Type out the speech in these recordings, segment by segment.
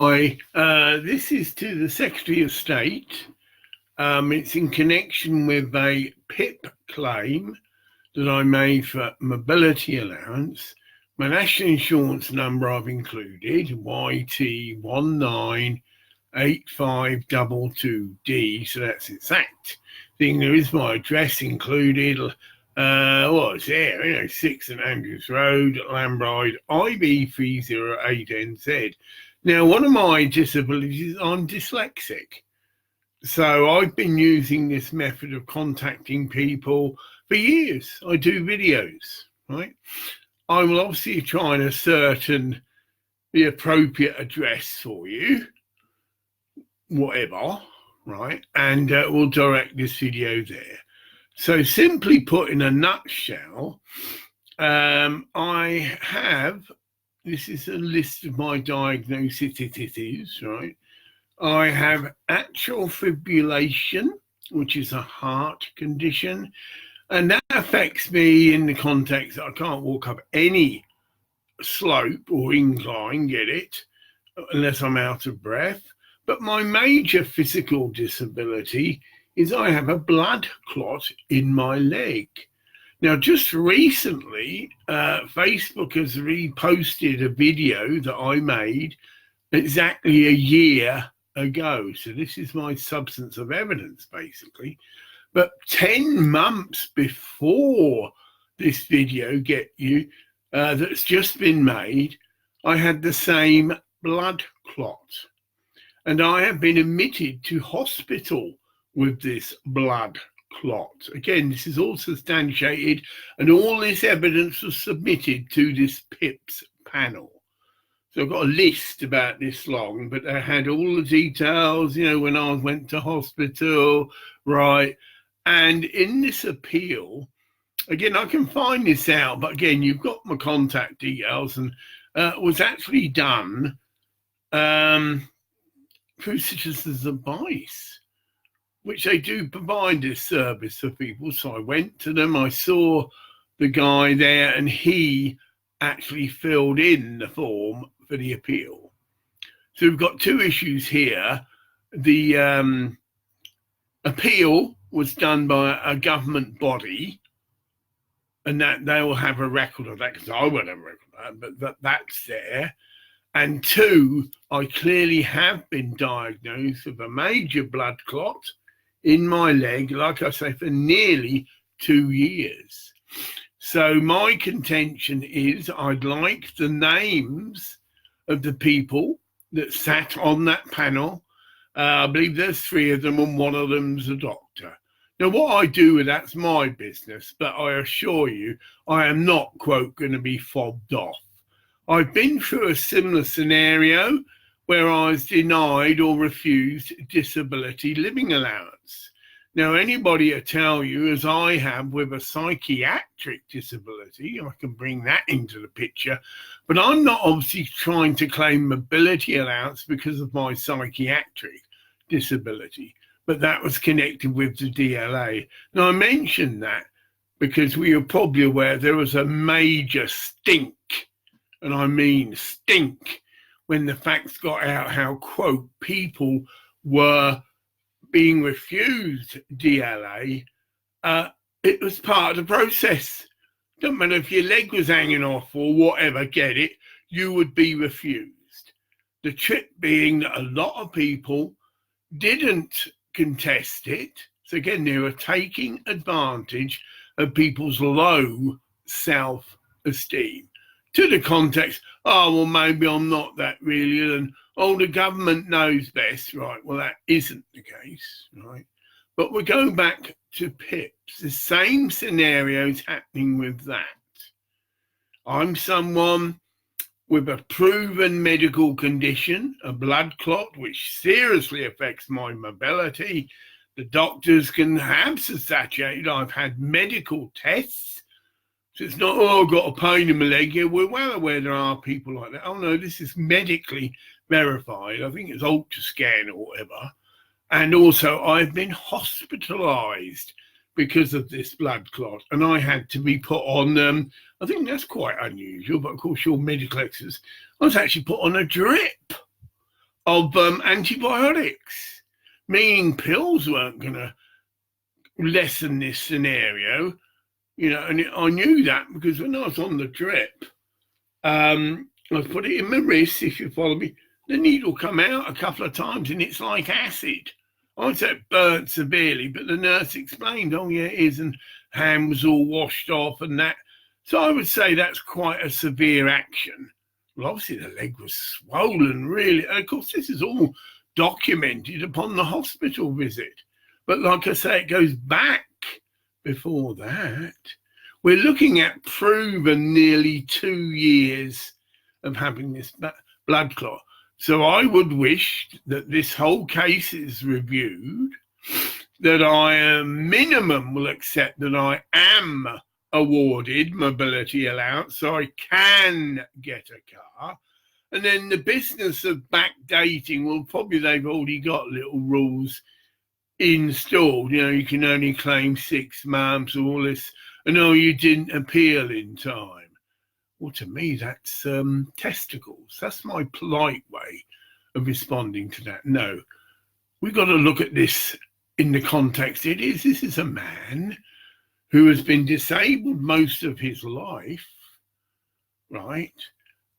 Hi, this is to the Secretary of State. It's in connection with a PIP claim that I made for mobility allowance. My national insurance number I've included, YT198522D, so that's exact thing. There is my address included. It's there, 6 St Andrews Road, Lhanbryde, IB308NZ. Now, one of my disabilities, I'm dyslexic. So I've been using this method of contacting people for years. I do videos, right? I will obviously try and ascertain the appropriate address for you, whatever, right? And we'll direct this video there. So simply put, in a nutshell, I have, this is a list of my diagnoses, right? I have atrial fibrillation, which is a heart condition, and that affects me in the context that I can't walk up any slope or incline, get it, unless I'm out of breath. But my major physical disability is I have a blood clot in my leg. Now, just recently, Facebook has reposted a video that I made exactly a year ago. So this is my substance of evidence, basically. But 10 months before this video that's just been made, I had the same blood clot. And I have been admitted to hospital with this blood clot. Again, this is all substantiated, and all this evidence was submitted to this PIPS panel. So I've got a list about this long, but I had all the details, when I went to hospital, right? And in this appeal, again, I can find this out, but again, you've got my contact details, and was actually done through Citizens Advise, which they do provide this service for people. So I went to them, I saw the guy there, and he actually filled in the form for the appeal. So we've got two issues here. The appeal was done by a government body, and that they will have a record of that, because I won't have a record of that, but that's there. And two, I clearly have been diagnosed with a major blood clot in my leg, like I say, for nearly 2 years. So my contention is I'd like the names of the people that sat on that panel. I believe there's 3 of them, and one of them's a doctor. Now, what I do with that's my business, but I assure you, I am not, quote, going to be fobbed off. I've been through a similar scenario where I was denied or refused disability living allowance. Now, anybody will tell you, as I have with a psychiatric disability, I can bring that into the picture, but I'm not obviously trying to claim mobility allowance because of my psychiatric disability, but that was connected with the DLA. Now, I mentioned that because we are probably aware there was a major stink, and I mean stink, when the facts got out how, quote, people were being refused DLA. It was part of the process. Don't matter if your leg was hanging off or whatever, get it, you would be refused. The trick being that a lot of people didn't contest it. So again, they were taking advantage of people's low self-esteem. To the context, well, maybe I'm not that really, and the government knows best, right? Well, that isn't the case, right? But we're going back to PIPs. The same scenario is happening with that. I'm someone with a proven medical condition, a blood clot, which seriously affects my mobility. The doctors can have saturated. I've had medical tests. So it's not, I've got a pain in my leg. Yeah, we're well aware there are people like that. Oh, no, this is medically verified. I think it's ultrascan or whatever. And also, I've been hospitalized because of this blood clot. And I had to be put on, I think that's quite unusual, but of course, your medical experts, I was actually put on a drip. of antibiotics, meaning pills weren't going to lessen this scenario, and I knew that because when I was on the drip, I put it in my wrist, if you follow me, the needle come out a couple of times and it's like acid. I'd say it burnt severely, but the nurse explained, oh yeah, it is, and hand was all washed off and that. So I would say that's quite a severe action. Well, obviously the leg was swollen, really. And of course, this is all documented upon the hospital visit. But like I say, it goes back before that. We're looking at proven nearly 2 years of having this blood clot. So I would wish that this whole case is reviewed, that I minimum will accept that I am awarded mobility allowance so I can get a car. And then the business of backdating, well, probably they've already got little rules installed. You can only claim 6 months, all this, and oh, you didn't appeal in time. Well, to me, that's testicles. That's my polite way of responding to that. No, we've got to look at this in the context it is. This is a man who has been disabled most of his life, right,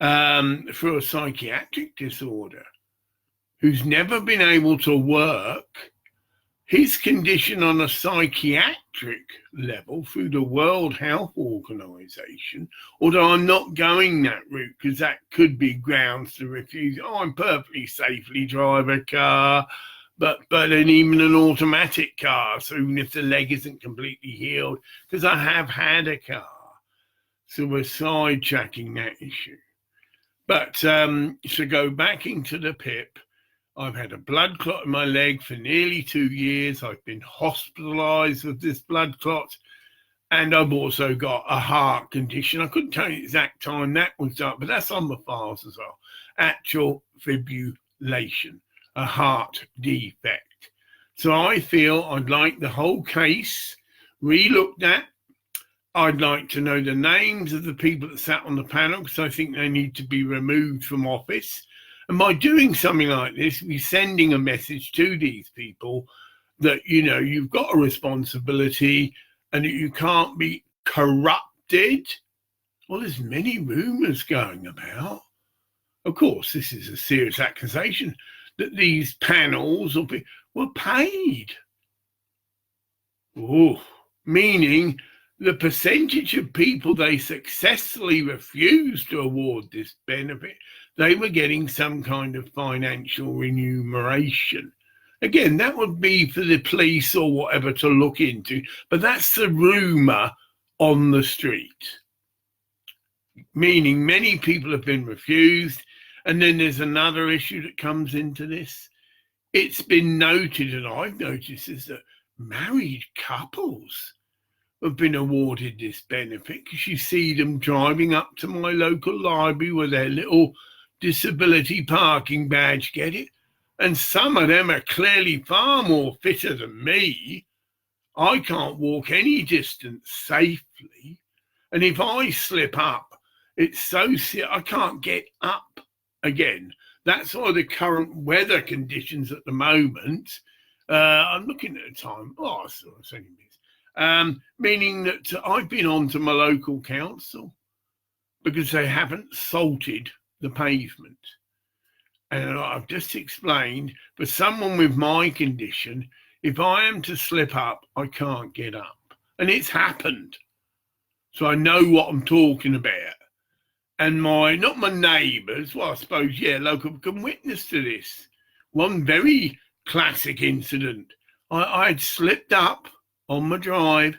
for a psychiatric disorder, who's never been able to work. His condition on a psychiatric level through the World Health Organization, although I'm not going that route because that could be grounds to refuse. Oh, I'm perfectly safely drive a car, but even an automatic car, so even if the leg isn't completely healed, because I have had a car. So we're sidetracking that issue. But to go back into the PIP, I've had a blood clot in my leg for nearly 2 years. I've been hospitalized with this blood clot. And I've also got a heart condition. I couldn't tell you the exact time that was done, but that's on the files as well. Atrial fibrillation, a heart defect. So I feel I'd like the whole case re-looked at. I'd like to know the names of the people that sat on the panel because I think they need to be removed from office. And by doing something like this, we're sending a message to these people that, you've got a responsibility and that you can't be corrupted. Well, there's many rumours going about. Of course, this is a serious accusation that these panels were paid. Oh, meaning the percentage of people they successfully refused to award this benefit, they were getting some kind of financial remuneration. Again, that would be for the police or whatever to look into, but that's the rumour on the street. Meaning many people have been refused. And then there's another issue that comes into this. It's been noted, and I've noticed, is that married couples have been awarded this benefit because you see them driving up to my local library with their little disability parking badge, get it? And some of them are clearly far more fitter than me. I can't walk any distance safely. And if I slip up, it's so I can't get up again. That's why the current weather conditions at the moment, I'm looking at the time, it's only meaning that I've been on to my local council because they haven't salted the pavement. And I've just explained, for someone with my condition, if I am to slip up, I can't get up. And it's happened. So I know what I'm talking about. And not my neighbours, well, I suppose, local can witness to this. One very classic incident. I had slipped up on my drive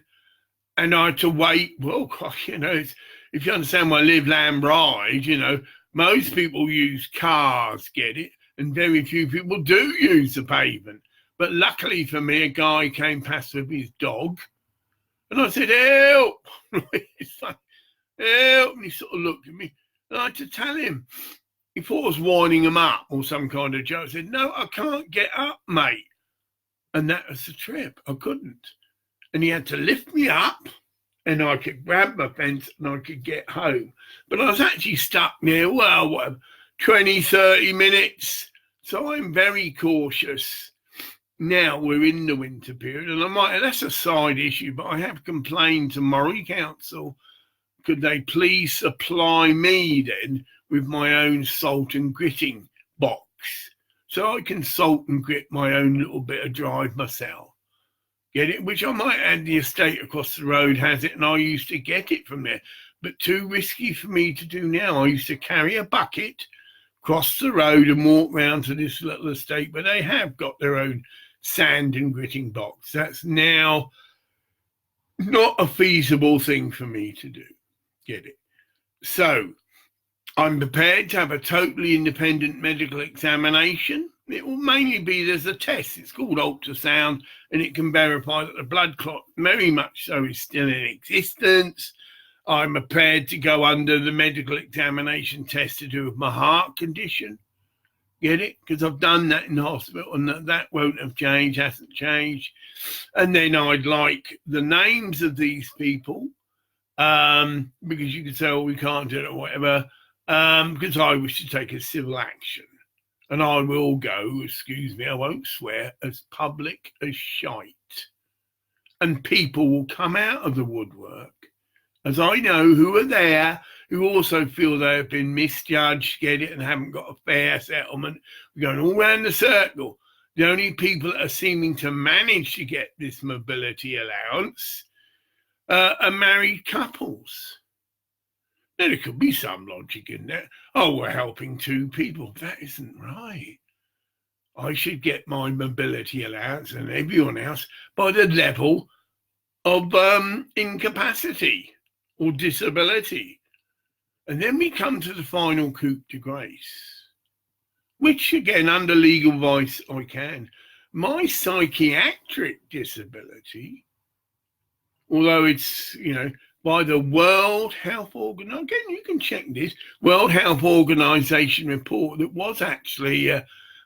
and I had to wait. Well, if you understand where I live, Lhanbryde, most people use cars, get it? And very few people do use the pavement. But luckily for me, a guy came past with his dog. And I said, help! He's like, help! And he sort of looked at me. And I had to tell him. He thought I was winding him up or some kind of joke. I said, no, I can't get up, mate. And that was the trip. I couldn't. And he had to lift me up and I could grab my fence and I could get home. But I was actually stuck there, 20, 30 minutes So I'm very cautious. Now we're in the winter period, and that's a side issue, but I have complained to Moray Council. Could they please supply me then with my own salt and gritting box, so I can salt and grit my own little bit of drive myself? Get it? Which I might add, the estate across the road has it, and I used to get it from there. But too risky for me to do now. I used to carry a bucket, cross the road and walk round to this little estate, but they have got their own sand and gritting box. That's now not a feasible thing for me to do. Get it? So I'm prepared to have a totally independent medical examination. It will mainly be, there's a test, it's called ultrasound, and it can verify that the blood clot, very much so, is still in existence. I'm prepared to go under the medical examination test to do with my heart condition. Get it? Because I've done that in hospital, and that won't have changed, hasn't changed. And then I'd like the names of these people, because you could say, oh, we can't do it or whatever, because I wish to take a civil action. And I will go, excuse me, I won't swear, as public as shite. And people will come out of the woodwork, as I know, who are there, who also feel they have been misjudged, get it, and haven't got a fair settlement. We're going all round the circle. The only people that are seeming to manage to get this mobility allowance are married couples. Now, there could be some logic in that. Oh, we're helping two people. That isn't right. I should get my mobility allowance and everyone else by the level of incapacity or disability. And then we come to the final coup de grace, which again, under legal advice, I can. My psychiatric disability, although it's, by the World Health Organization, again, you can check this, World Health Organization report that was actually,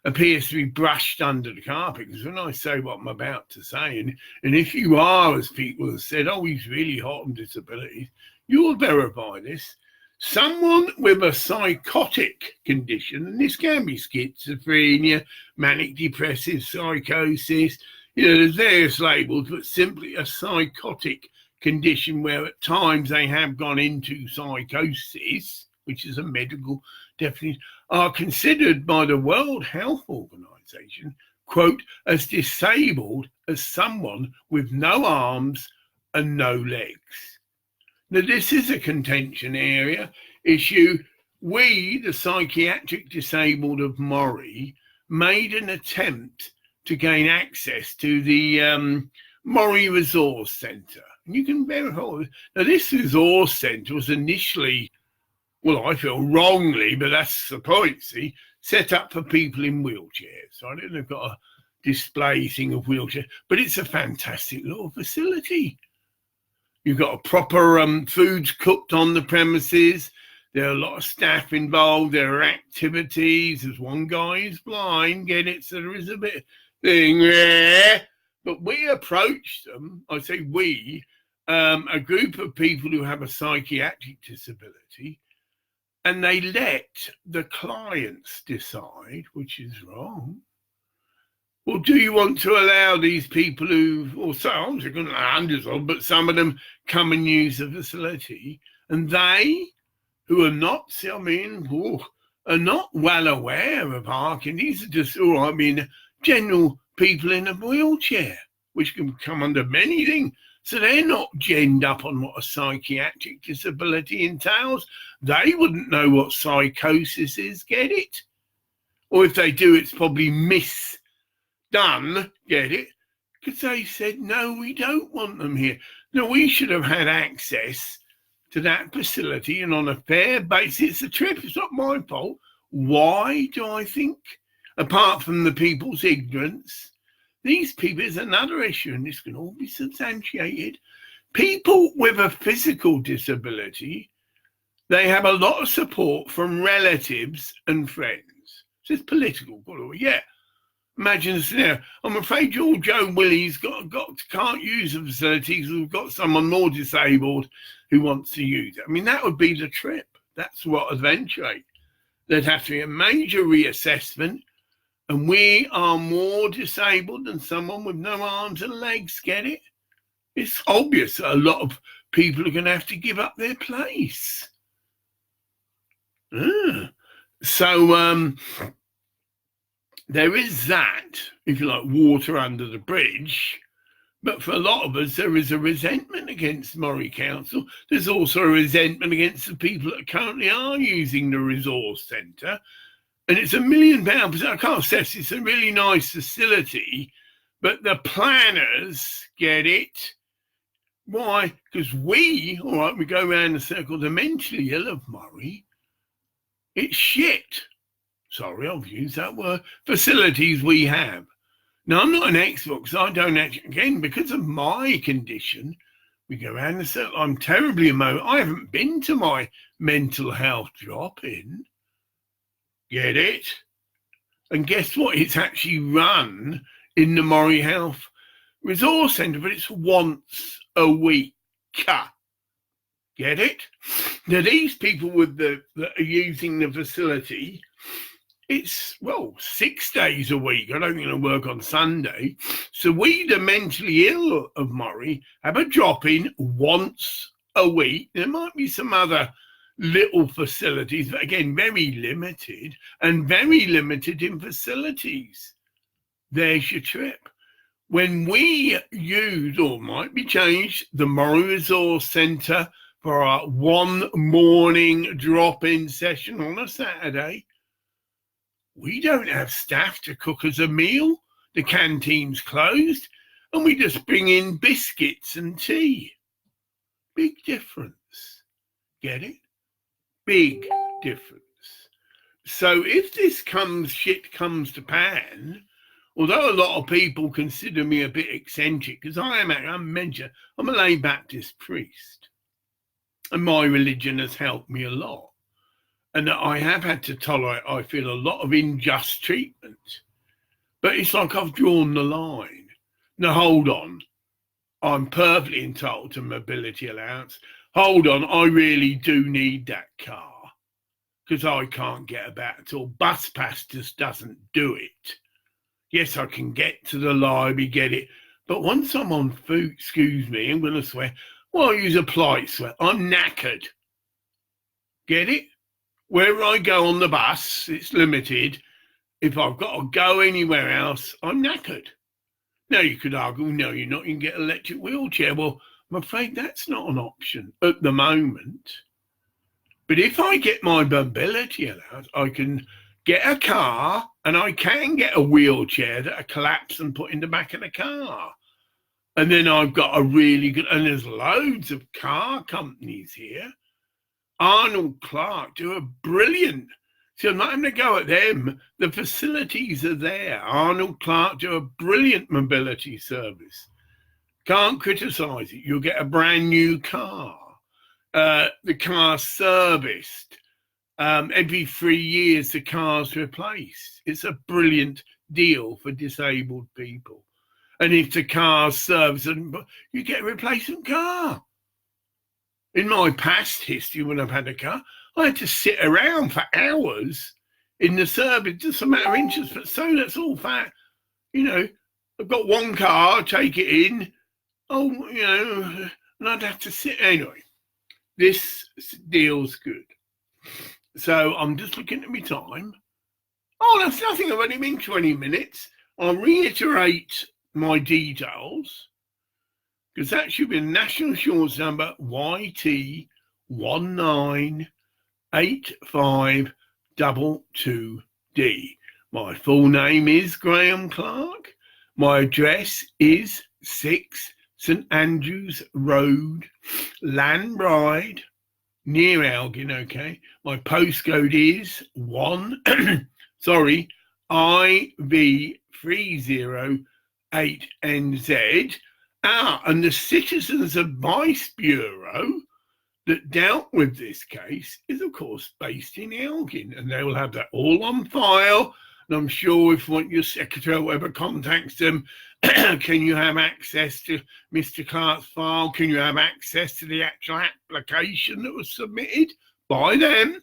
appears to be brushed under the carpet. Because when I say what I'm about to say, and if you are, as people have said, oh, he's really hot on disabilities, you'll verify this. Someone with a psychotic condition, and this can be schizophrenia, manic depressive psychosis, there's various labels, but simply a psychotic condition where at times they have gone into psychosis, which is a medical definition, are considered by the World Health Organization, quote, as disabled as someone with no arms and no legs. Now, this is a contention issue. We, the psychiatric disabled of Moray, made an attempt to gain access to the Moray Resource Centre. And you can verify. Now, this resource centre was initially, well, I feel wrongly, but that's the point, see, set up for people in wheelchairs. So I don't know if they've got a display thing of wheelchair, but it's a fantastic little facility. You've got a proper foods cooked on the premises. There are a lot of staff involved. There are activities. There's one guy who's blind, get it? So there is a bit of thing there. But we approached them, I say we, a group of people who have a psychiatric disability, and they let the clients decide, which is wrong. Well, do you want to allow these people who, or some, hundreds of, but some of them come and use the facility, and they, who are not, are not well aware of parking, these are just, general people in a wheelchair, which can come under many things. So they're not genned up on what a psychiatric disability entails. They wouldn't know what psychosis is, get it? Or if they do, it's probably misdone, get it? Because they said, no, we don't want them here. No, we should have had access to that facility, and on a fair basis, it's a trip, it's not my fault. Why do I think, apart from the people's ignorance, these people is another issue, and this can all be substantiated. People with a physical disability, they have a lot of support from relatives and friends. So it's political, yeah. Imagine the scenario. I'm afraid your Joe Willie's can't use the facilities. We've got someone more disabled who wants to use it. I mean, that would be the trip. That's what eventuate. There'd have to be a major reassessment And we are more disabled than someone with no arms and legs, get it? It's obvious that a lot of people are going to have to give up their place. So there is that, if you like, water under the bridge. But for a lot of us, there is a resentment against Moray Council. There's also a resentment against the people that currently are using the resource centre. And it's £1 million. I can't say it's a really nice facility, but the planners get it. Why? Because we go around the circle, the mentally ill of Moray. It's shit. Sorry, I've used that word. Facilities we have. Now, I'm not an expert because I don't actually, again, because of my condition, we go around the circle. I'm terribly emotional. I haven't been to my mental health drop-in. Get it? And guess what? It's actually run in the Moray Health Resource Centre, but it's once a week. Get it? Now, these people that are using the facility, it's, 6 days a week. I don't think it'll work on Sunday. So we, the mentally ill of Moray, have a drop-in once a week. There might be some other little facilities, but again, very limited and very limited in facilities. There's your trip. When we use, or might be changed, the Moray Resource Centre for our one morning drop-in session on a Saturday, we don't have staff to cook us a meal. The canteen's closed, and we just bring in biscuits and tea. Big difference. Get it? Big difference. So if this shit comes to pan, although a lot of people consider me a bit eccentric, because I'm a lay Baptist priest, and my religion has helped me a lot. And that I have had to tolerate, I feel, a lot of unjust treatment. But it's like I've drawn the line. Now, hold on. I'm perfectly entitled to mobility allowance. Hold on, I really do need that car because I can't get about at all. Bus pass just doesn't do it. Yes, I can get to the library, get it. But once I'm on foot, excuse me, I'm going to swear, I use a polite swear. I'm knackered. Get it? Wherever I go on the bus, it's limited. If I've got to go anywhere else, I'm knackered. Now, you could argue, no, you're not, you can get an electric wheelchair. Well, I'm afraid that's not an option at the moment. But if I get my mobility allowance, I can get a car and I can get a wheelchair that I collapse and put in the back of the car. And then I've got a really good, and there's loads of car companies here. Arnold Clark do a brilliant, so I'm not having to go at them. The facilities are there. Arnold Clark do a brilliant mobility service. Can't criticise it. You'll get a brand new car. The car's serviced. Every 3 years, the car's replaced. It's a brilliant deal for disabled people. And if the car's serviced, you get a replacement car. In my past history, when I've had a car, I had to sit around for hours in the service, just a matter of interest. But so that's all fat. I've got one car, take it in. And I'd have to sit. Anyway, this deal's good. So I'm just looking at my time. That's nothing. I've only been 20 minutes. I'll reiterate my details, because that should be the national insurance number YT198522D. My full name is Graham Clark. My address is 6 St Andrews Road, Lhanbryde, near Elgin, okay? My postcode is IV308NZ. And the Citizens Advice Bureau that dealt with this case is, of course, based in Elgin, and they will have that all on file. And I'm sure if your secretary or whoever contacts them, can you have access to Mr. Clark's file? Can you have access to the actual application that was submitted by them?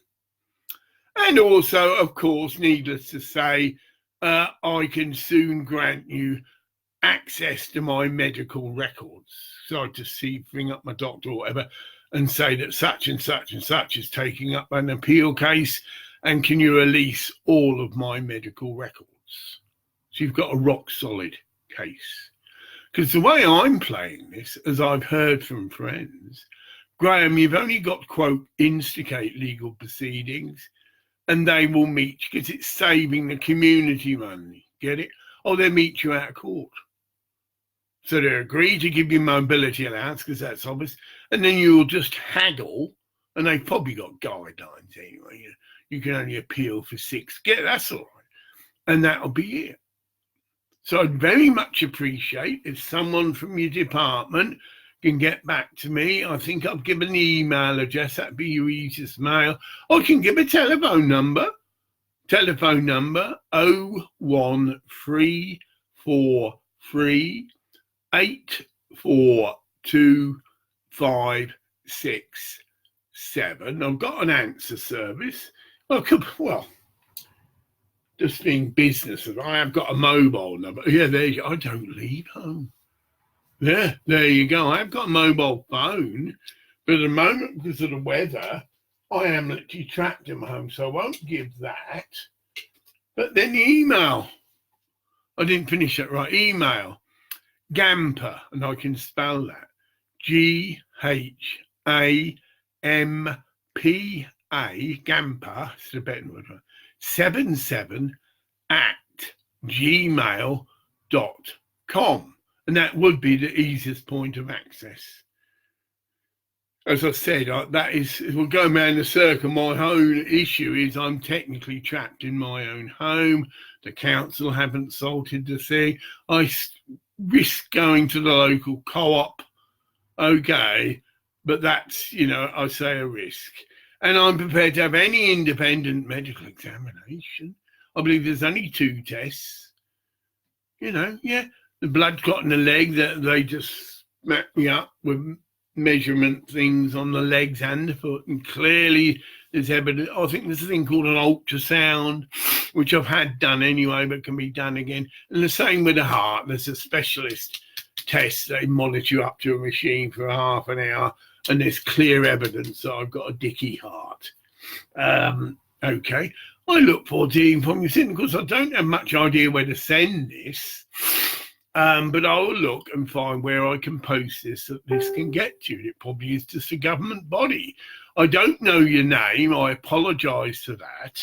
And also, of course, needless to say, I can soon grant you access to my medical records. So I just bring up my doctor or whatever and say that such and such and such is taking up an appeal case, and can you release all of my medical records? So you've got a rock solid case. Because the way I'm playing this, as I've heard from friends, Graham, you've only got to, quote, instigate legal proceedings and they will meet you, because it's saving the community money. Get it? Or they'll meet you out of court. So they agree to give you mobility allowance, because that's obvious, and then you'll just haggle, and they've probably got guidelines anyway. You can only appeal for 6. That's all right. And that'll be it. So I'd very much appreciate if someone from your department can get back to me. I think I've given the email address. That'd be your easiest mail. I can give a telephone number. Telephone number 01343 842-567. I've got an answer service. Well, just being business, I have got a mobile number. Yeah, there you go. I don't leave home. Yeah, there you go. I've got a mobile phone, but at the moment, because of the weather, I am literally trapped in my home, so I won't give that. But then the email, I didn't finish that right. Email, Gamper, and I can spell that, GHAMPA, Gamper, it's the better word, 77 @gmail.com. And that would be the easiest point of access. As I said, that is, if we're going around the circle, my own issue is I'm technically trapped in my own home. The council haven't salted the thing. I risk going to the local co-op, okay, but that's, I say a risk. And I'm prepared to have any independent medical examination. I believe there's only 2 tests. The blood clot in the leg, that they just smacked me up with measurement things on the legs and the foot, and clearly there's evidence. I think there's a thing called an ultrasound, which I've had done anyway, but can be done again. And the same with the heart. There's a specialist test. They monitor you up to a machine for half an hour, and there's clear evidence that I've got a dicky heart. Okay. I look forward to hearing from you soon, because I don't have much idea where to send this. But I will look and find where I can post this, that this can get to. It probably is just a government body. I don't know your name. I apologise for that.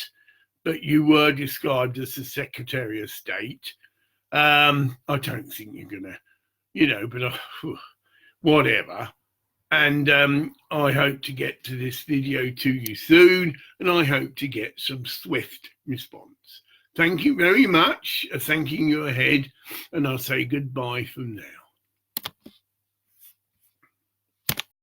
But you were described as the Secretary of State. I don't think you're going to, but whatever. And I hope to get to this video to you soon, and I hope to get some swift response. Thank you very much. Thanking you ahead, and I'll say goodbye from now.